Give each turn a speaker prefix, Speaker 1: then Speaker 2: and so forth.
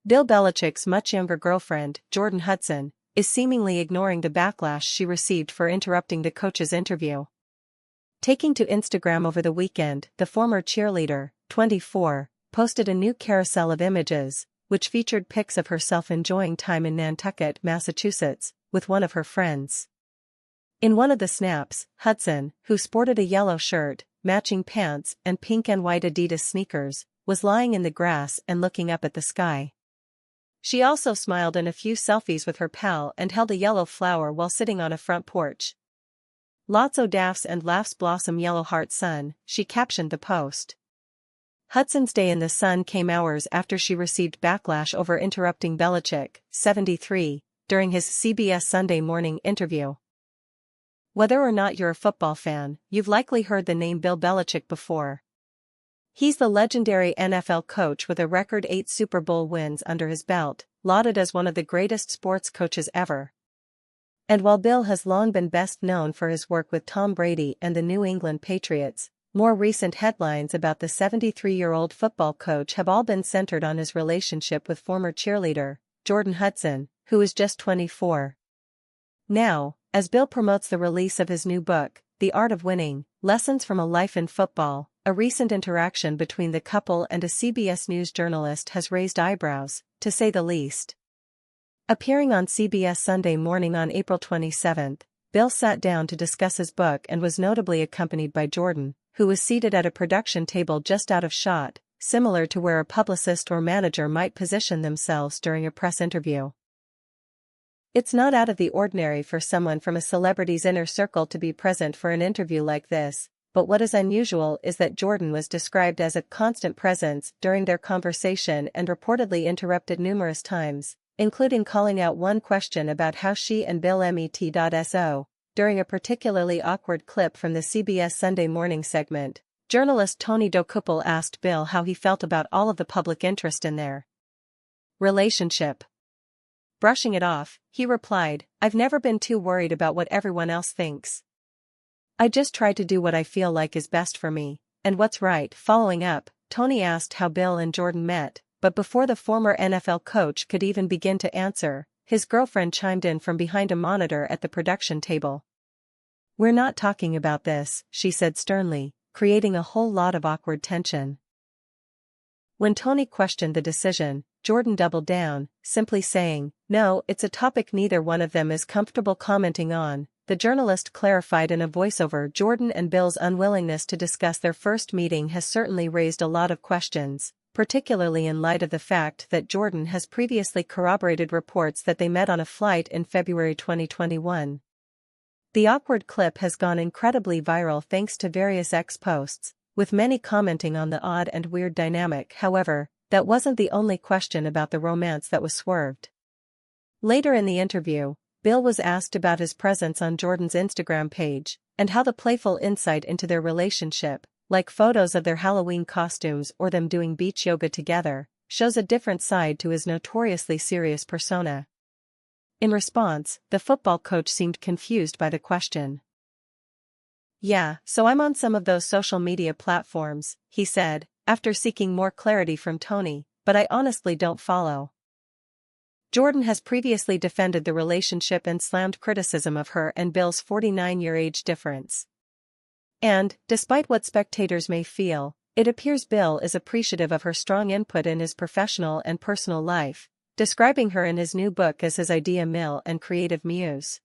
Speaker 1: Bill Belichick's much younger girlfriend, Jordon Hudson, is seemingly ignoring the backlash she received for interrupting the coach's interview. Taking to Instagram over the weekend, the former cheerleader, 24, posted a new carousel of images, which featured pics of herself enjoying time in Nantucket, Massachusetts, with one of her friends. In one of the snaps, Hudson, who sported a yellow shirt, matching pants, and pink and white Adidas sneakers, was lying in the grass and looking up at the sky. She also smiled in a few selfies with her pal and held a yellow flower while sitting on a front porch. "Lots o' daffs and laughs blossom yellow heart sun," she captioned the post. Hudson's day in the sun came hours after she received backlash over interrupting Belichick, 73, during his CBS Sunday Morning interview. Whether or not you're a football fan, you've likely heard the name Bill Belichick before. He's the legendary NFL coach with a record 8 Super Bowl wins under his belt, lauded as one of the greatest sports coaches ever. And while Bill has long been best known for his work with Tom Brady and the New England Patriots, more recent headlines about the 73-year-old football coach have all been centered on his relationship with former cheerleader, Jordon Hudson, who is just 24. Now, as Bill promotes the release of his new book, The Art of Winning, Lessons from a Life in Football, a recent interaction between the couple and a CBS News journalist has raised eyebrows, to say the least. Appearing on CBS Sunday Morning on April 27, Bill sat down to discuss his book and was notably accompanied by Jordon, who was seated at a production table just out of shot, similar to where a publicist or manager might position themselves during a press interview. It's not out of the ordinary for someone from a celebrity's inner circle to be present for an interview like this, but what is unusual is that Jordon was described as a constant presence during their conversation and reportedly interrupted numerous times, including calling out one question about how she and Bill met.so. During a particularly awkward clip from the CBS Sunday Morning segment, journalist Tony Dokoupil asked Bill how he felt about all of the public interest in their relationship. Brushing it off, he replied, "I've never been too worried about what everyone else thinks. I just try to do what I feel like is best for me, and what's right." Following up, Tony asked how Bill and Jordon met, but before the former NFL coach could even begin to answer, his girlfriend chimed in from behind a monitor at the production table. "We're not talking about this," she said sternly, creating a whole lot of awkward tension. When Tony questioned the decision, Jordon doubled down, simply saying, "No, it's a topic neither one of them is comfortable commenting on." The journalist clarified in a voiceover Jordon and Bill's unwillingness to discuss their first meeting has certainly raised a lot of questions, particularly in light of the fact that Jordon has previously corroborated reports that they met on a flight in February 2021. The awkward clip has gone incredibly viral thanks to various X posts, with many commenting on the odd and weird dynamic. However, that wasn't the only question about the romance that was swerved. Later in the interview, Bill was asked about his presence on Jordon's Instagram page, and how the playful insight into their relationship, like photos of their Halloween costumes or them doing beach yoga together, shows a different side to his notoriously serious persona. In response, the football coach seemed confused by the question. "Yeah, so I'm on some of those social media platforms," he said, after seeking more clarity from Tony, "but I honestly don't follow." Jordon has previously defended the relationship and slammed criticism of her and Bill's 49-year age difference. And, despite what spectators may feel, it appears Bill is appreciative of her strong input in his professional and personal life, describing her in his new book as his idea mill and creative muse.